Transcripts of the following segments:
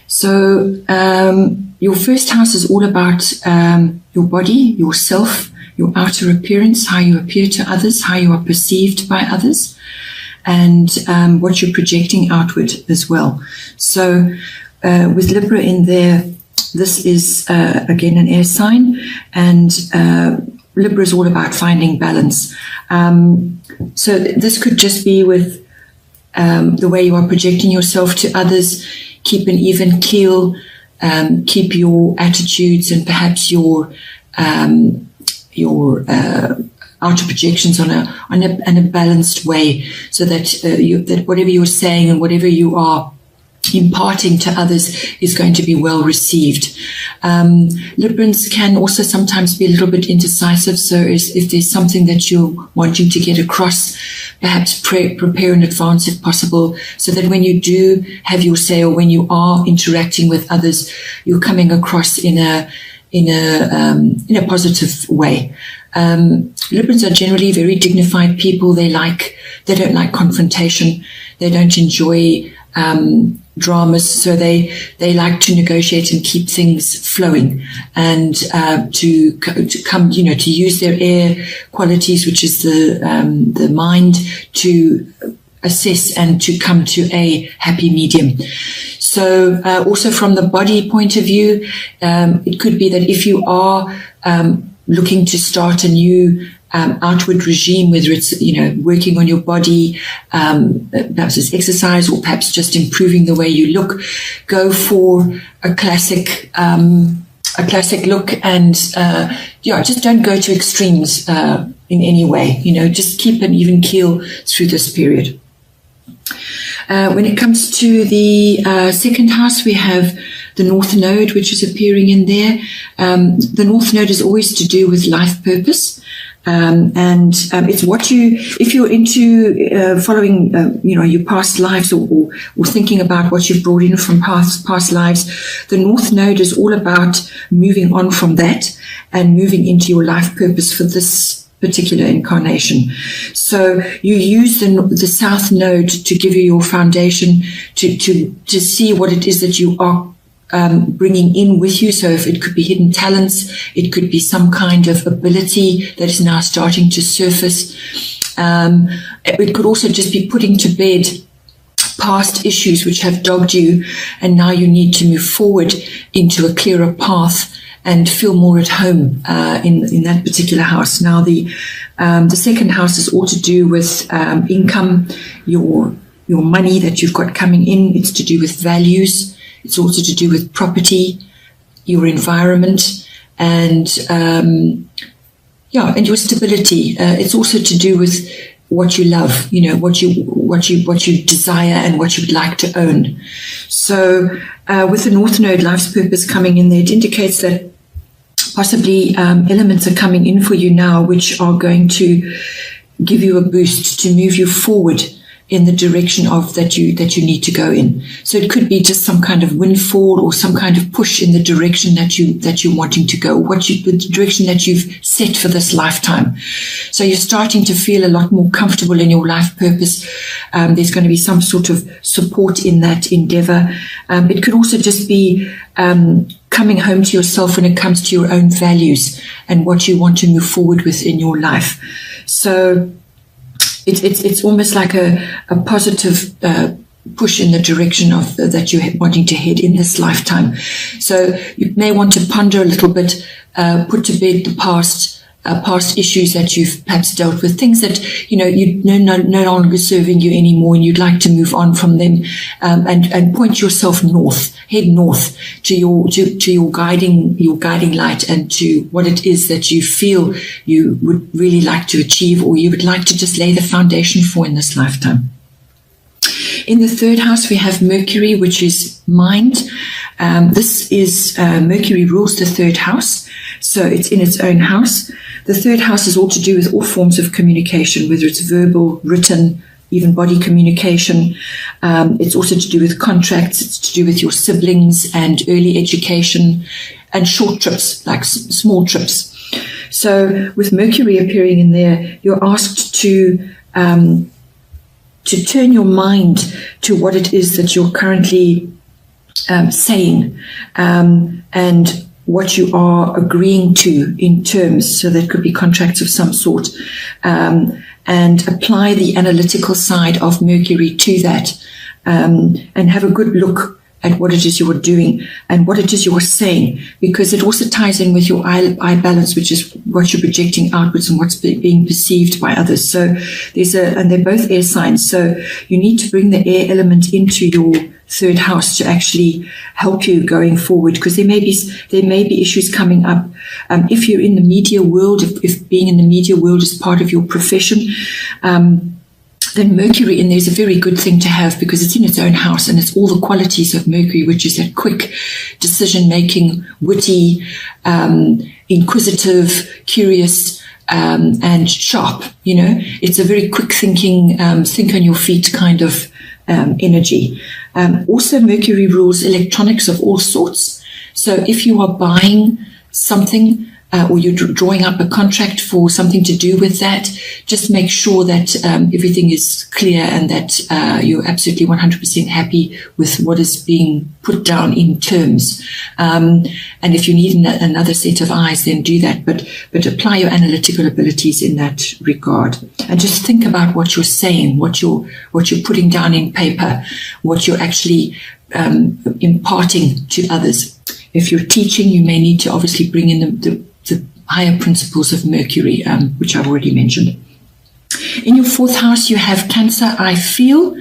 So your first house is all about your body, yourself, your outer appearance, how you appear to others, how you are perceived by others, and what you're projecting outward as well. So with Libra in there, this is again an air sign, and Libra is all about finding balance. So this could just be with the way you are projecting yourself to others. Keep an even keel, keep your attitudes and perhaps your outer projections on a balanced way, so that that whatever you're saying and whatever you are imparting to others is going to be well received. Librans can also sometimes be a little bit indecisive, so if there's something that you're wanting to get across, perhaps prepare in advance if possible, so that when you do have your say, or when you are interacting with others, you're coming across in a positive way. Librans are generally very dignified people. They don't like confrontation. They don't enjoy dramas, so they like to negotiate and keep things flowing, and to come, to use their air qualities, which is the mind, to assess and to come to a happy medium. So also from the body point of view, it could be that if you are looking to start a new outward regime, whether it's working on your body, perhaps it's exercise, or perhaps just improving the way you look, go for a classic look, and just don't go to extremes in any way. Just keep an even keel through this period. When it comes to the second house, we have the North Node, which is appearing in there. The North Node is always to do with life purpose. And it's if you're into following, your past lives, or thinking about what you've brought in from past lives, the North Node is all about moving on from that and moving into your life purpose for this particular incarnation. So you use the South Node to give you your foundation, to see what it is that you are bringing in with you. So if it could be hidden talents, it could be some kind of ability that is now starting to surface. It could also just be putting to bed past issues which have dogged you, and now you need to move forward into a clearer path and feel more at home in that particular house. Now the second house is all to do with income, your money that you've got coming in. It's to do with values. It's also to do with property, your environment, and your stability. It's also to do with what you love, what you desire and what you would like to own. So with the North Node life's purpose coming in there, it indicates that possibly elements are coming in for you now which are going to give you a boost to move you forward in the direction of that you need to go in. So it could be just some kind of windfall, or some kind of push in the direction that you're wanting to go, the direction that you've set for this lifetime. So you're starting to feel a lot more comfortable in your life purpose. There's going to be some sort of support in that endeavor. It could also just be coming home to yourself when it comes to your own values and what you want to move forward with in your life. So it's almost like a positive push in the direction of that you're wanting to head in this lifetime. So you may want to ponder a little bit, put to bed the past issues that you've perhaps dealt with, things that no longer serving you anymore, and you'd like to move on from them, and point yourself north, head north to your guiding light, and to what it is that you feel you would really like to achieve, or you would like to just lay the foundation for in this lifetime. In the third house, we have Mercury, which is mind. This is Mercury rules the third house, so it's in its own house. The third house is all to do with all forms of communication, whether it's verbal, written, even body communication. It's also to do with contracts. It's to do with your siblings and early education and short trips, like small trips. So with Mercury appearing in there, you're asked to turn your mind to what it is that you're currently saying, and what you are agreeing to in terms. So that could be contracts of some sort, and apply the analytical side of Mercury to that, and have a good look at what it is you're doing and what it is you're saying, because it also ties in with your eye balance, which is what you're projecting outwards and what's being perceived by others. So and they're both air signs. So you need to bring the air element into your third house to actually help you going forward, because there may be issues coming up. If you're in the media world, if being in the media world is part of your profession, then Mercury in there is a very good thing to have, because it's in its own house and it's all the qualities of Mercury, which is that quick decision-making, witty, inquisitive, curious, and sharp. It's a very quick thinking, think on your feet kind of energy. Also, Mercury rules electronics of all sorts. So if you are buying something, or you're drawing up a contract for something to do with that, just make sure that everything is clear and that you're absolutely 100% happy with what is being put down in terms. And if you need another set of eyes, then do that. But apply your analytical abilities in that regard. And just think about what you're saying, what you're putting down in paper, what you're actually imparting to others. If you're teaching, you may need to obviously bring in the higher principles of Mercury, which I've already mentioned. In your fourth house, you have Cancer, I feel.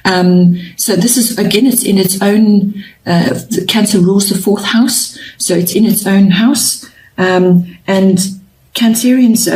So this is, again, it's in its own, the Cancer rules the fourth house, so it's in its own house. And Cancerians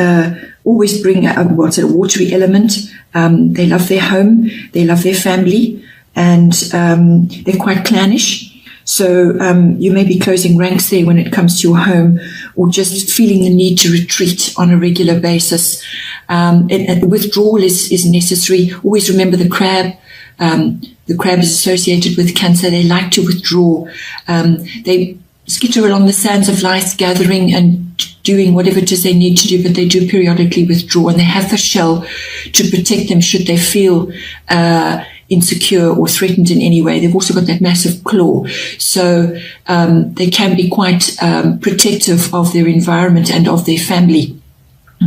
always bring a watery element. They love their home, they love their family, and they're quite clannish. So you may be closing ranks there when it comes to your home, or just feeling the need to retreat on a regular basis. Withdrawal is necessary. Always remember the crab. The crab is associated with Cancer. They like to withdraw. They skitter along the sands of life, gathering and doing whatever it is they need to do, but they do periodically withdraw, and they have the shell to protect them should they feel insecure or threatened in any way. They've also got that massive claw, so they can be quite protective of their environment and of their family.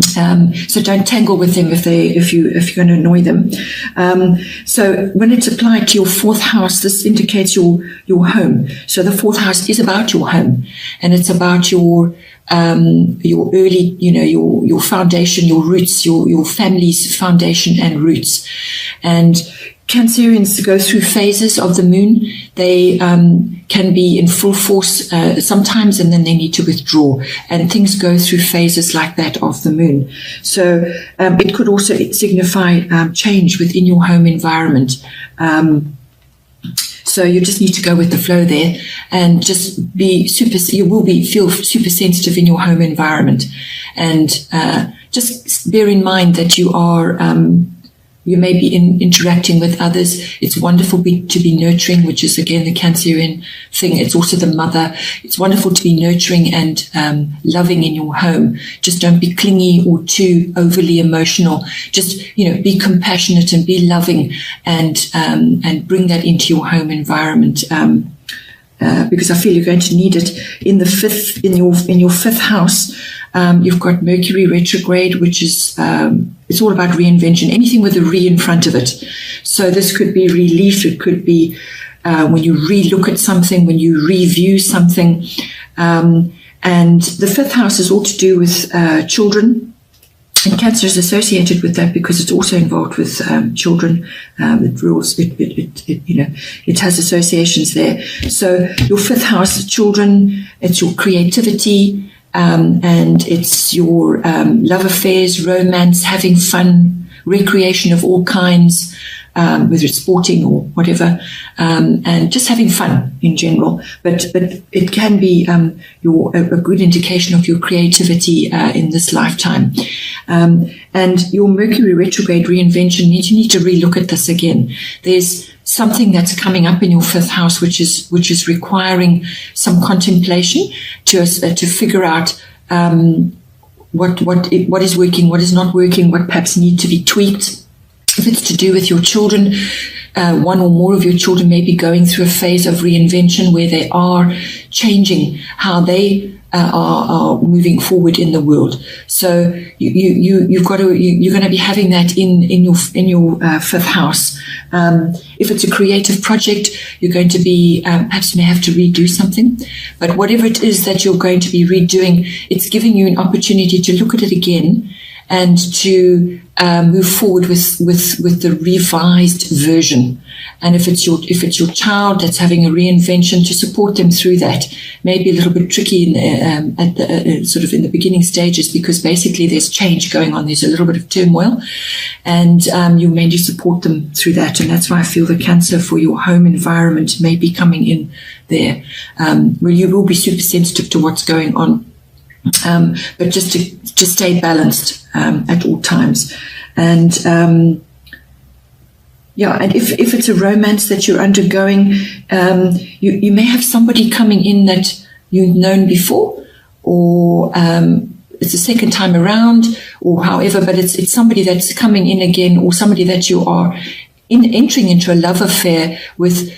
So don't tangle with them if you're going to annoy them. So when it's applied to your fourth house, this indicates your home. So the fourth house is about your home, and it's about your early, your foundation, your roots, your family's foundation and roots. And Cancerians go through phases of the moon. They can be in full force sometimes, and then they need to withdraw. And things go through phases like that of the moon. So it could also signify change within your home environment. So you just need to go with the flow there, and just feel super sensitive in your home environment. And just bear in mind that you may be interacting with others. It's wonderful to be nurturing, which is, again, the Cancerian thing. It's also the mother. It's wonderful to be nurturing and loving in your home. Just don't be clingy or too overly emotional. Just, be compassionate and be loving, and bring that into your home environment. Because I feel you're going to need it. In your fifth house, you've got Mercury retrograde, which is it's all about reinvention. Anything with a re in front of it. So this could be relief. It could be when you re-look at something, when you review something. And the fifth house is all to do with children. And Cancer is associated with that because it's also involved with children. It rules. It has associations there. So your fifth house, children. It's your creativity, and it's your love affairs, romance, having fun, recreation of all kinds, whether it's sporting or whatever, and just having fun in general. But it can be a good indication of your creativity in this lifetime. And your Mercury retrograde reinvention means you need to relook at this again. There's something that's coming up in your fifth house, which is requiring some contemplation to figure out what is working, what is not working, what perhaps need to be tweaked. If it's to do with your children, one or more of your children may be going through a phase of reinvention where they are changing how they are moving forward in the world. So you're going to be having that in your fifth house. If it's a creative project, you're going to be perhaps may have to redo something, but whatever it is that you're going to be redoing, it's giving you an opportunity to look at it again and to move forward with the revised version. And if it's your child that's having a reinvention, to support them through that. Maybe a little bit tricky at the sort of in the beginning stages, because basically there's change going on. There's a little bit of turmoil, and you mainly support them through that. And that's why I feel the Cancer for your home environment may be coming in there, where you will be super sensitive to what's going on. But just to stay balanced at all times. And and if it's a romance that you're undergoing, you may have somebody coming in that you've known before, or it's a second time around, or however, but it's somebody that's coming in again, or somebody that you are entering into a love affair with,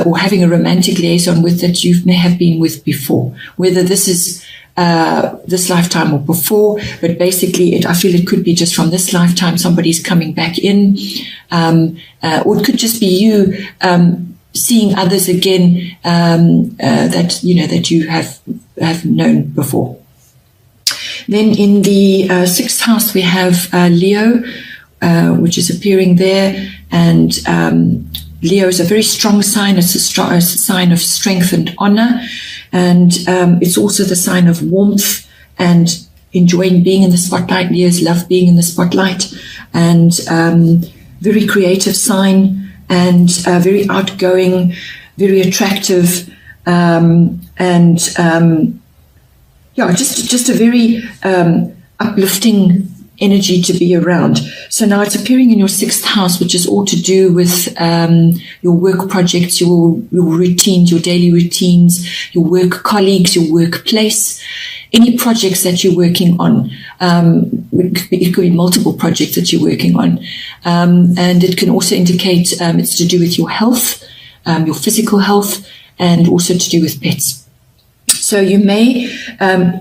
or having a romantic liaison with, that you may have been with before, whether this is this lifetime or before, but basically I feel it could be just from this lifetime somebody's coming back in, or it could just be you seeing others again that you have known before. Then in the sixth house we have Leo, which is appearing there, and Leo is a very strong sign. It's a sign of strength and honor. And it's also the sign of warmth and enjoying being in the spotlight. Leos love being in the spotlight, and very creative sign, and very outgoing, very attractive, just a very uplifting energy to be around. So now it's appearing in your sixth house, which is all to do with your work projects, your routines, your daily routines, your work colleagues, your workplace, any projects that you're working on. It could be multiple projects that you're working on. And it can also indicate it's to do with your health, your physical health, and also to do with pets. So you may,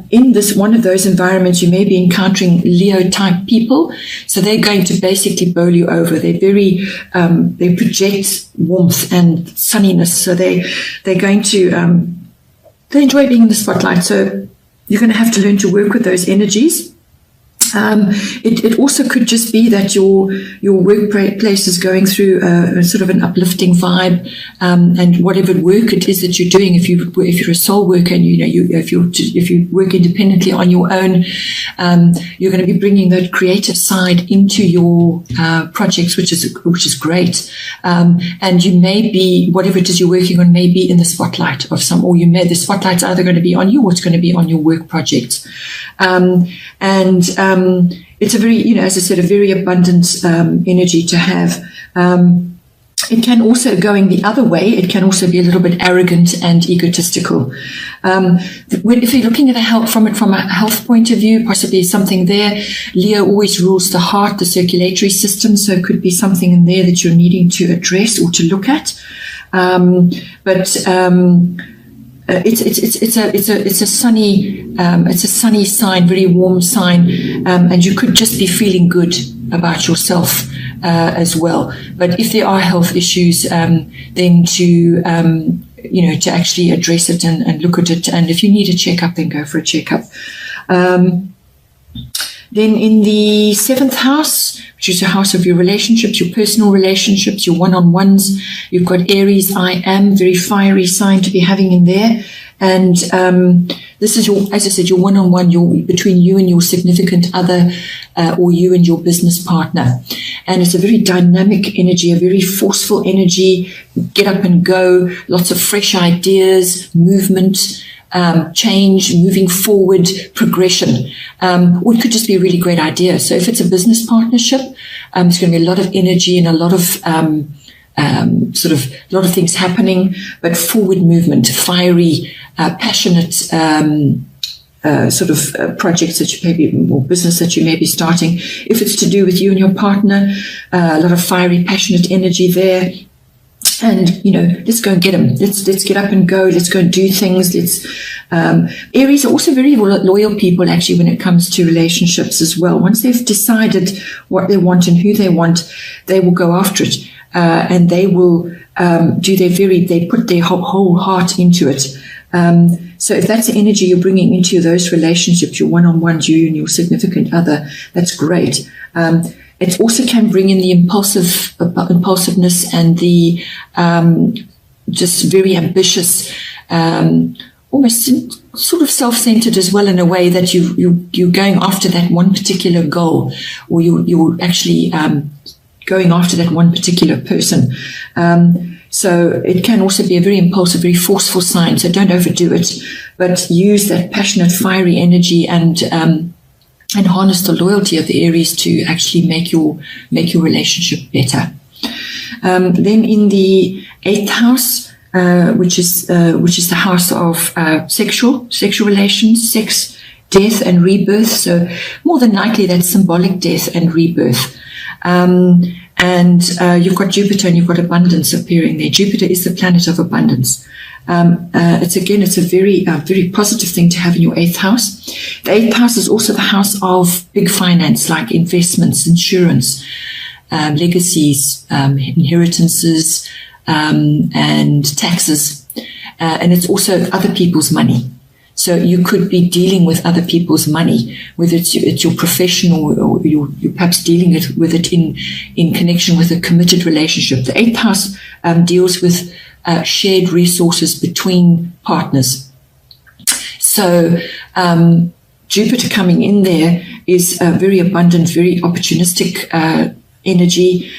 in this one of those environments, you may be encountering Leo-type people. So they're going to basically bowl you over. They're very, they project warmth and sunniness. So they're going to, they enjoy being in the spotlight. So you're going to have to learn to work with those energies. It also could just be that your workplace is going through a sort of an uplifting vibe, and whatever work it is that you're doing, if you're a sole worker and if you work independently on your own, you're going to be bringing that creative side into your projects, which is great. And you may be, whatever it is you're working on, may be in the spotlight of some, or the spotlight's either going to be on you or it's going to be on your work projects. It's a very, as I said, a very abundant energy to have. It can also, going the other way, it can also be a little bit arrogant and egotistical. If you're looking at from a health point of view, possibly something there. Leo always rules the heart, the circulatory system, so it could be something in there that you're needing to address or to look at. It's a sunny sign, very warm sign, and you could just be feeling good about yourself as well. But if there are health issues, then to actually address it and look at it, and if you need a checkup, then go for a checkup. Then in the seventh house, which is the house of your relationships, your personal relationships, your one-on-ones, you've got Aries, I am, very fiery sign to be having in there. And this is as I said, your one-on-one, between you and your significant other, or you and your business partner. And it's a very dynamic energy, a very forceful energy, get up and go, lots of fresh ideas, movement, change, moving forward, progression. Or it could just be a really great idea. So if it's a business partnership, there's going to be a lot of energy and a lot of a lot of things happening, but forward movement, fiery, passionate projects that you may be, or business that you may be starting. If it's to do with you and your partner, a lot of fiery, passionate energy there. And, let's go and get them. Let's get up and go. Let's go and do things. Aries are also very loyal people, actually, when it comes to relationships as well. Once they've decided what they want and who they want, they will go after it. And they will they put their whole heart into it. So if that's the energy you're bringing into those relationships, your one-on-ones, you and your significant other, that's great. It also can bring in the impulsiveness and the just very ambitious, almost sort of self-centered as well, in a way that you're going after that one particular goal, or you're actually going after that one particular person. So it can also be a very impulsive, very forceful sign. So don't overdo it, but use that passionate, fiery energy and harness the loyalty of the Aries to actually make your relationship better. Then in the 8th house, which is the house of sexual relations, sex, death, and rebirth. So more than likely that's symbolic death and rebirth. And you've got Jupiter and you've got abundance appearing there. Jupiter is the planet of abundance. It's a very positive thing to have in your 8th house. The 8th house is also the house of big finance, like investments, insurance, legacies, inheritances, and taxes. And it's also other people's money. So you could be dealing with other people's money, whether it's your professional or you're perhaps dealing with it in connection with a committed relationship. The 8th house deals with shared resources between partners. So Jupiter coming in there is a very abundant, very opportunistic energy,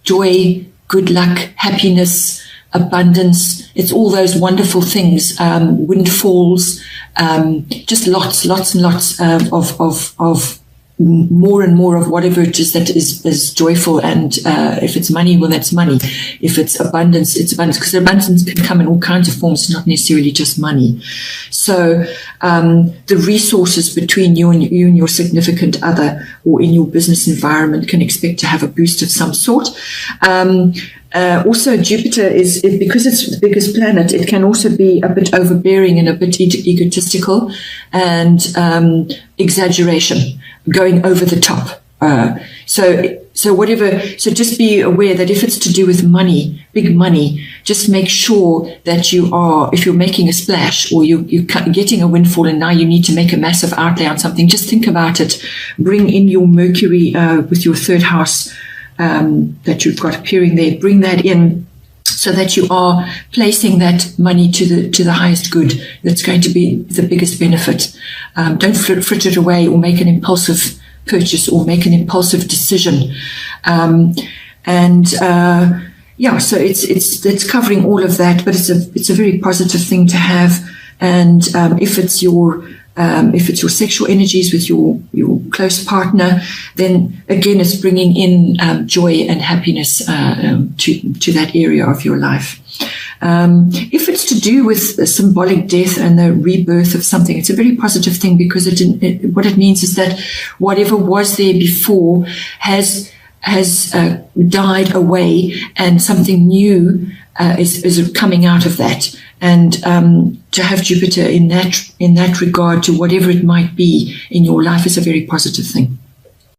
joy, good luck, happiness, abundance. It's all those wonderful things, windfalls, just lots and lots of more and more of whatever it is that is joyful. And if it's money, well, that's money. If it's abundance, it's abundance, because abundance can come in all kinds of forms, not necessarily just money. So the resources between you and your significant other, or in your business environment, can expect to have a boost of some sort. Also, Jupiter because it's the biggest planet, it can also be a bit overbearing and a bit egotistical and exaggeration, going over the top. So just be aware that if it's to do with money, big money, just make sure that if you're making a splash or you're getting a windfall and now you need to make a massive outlay on something, just think about it. Bring in your Mercury with your 3rd house that you've got appearing there. Bring that in so that you are placing that money to the highest good. That's going to be the biggest benefit. Don't frit it away or make an impulsive purchase or make an impulsive decision. So it's covering all of that, but it's a very positive thing to have. And if it's your sexual energies with your close partner, then again it's bringing in joy and happiness to that area of your life. If it's to do with symbolic death and the rebirth of something, it's a very positive thing, because what it means is that whatever was there before has died away, and something new is coming out of that. And to have Jupiter in that regard to whatever it might be in your life is a very positive thing.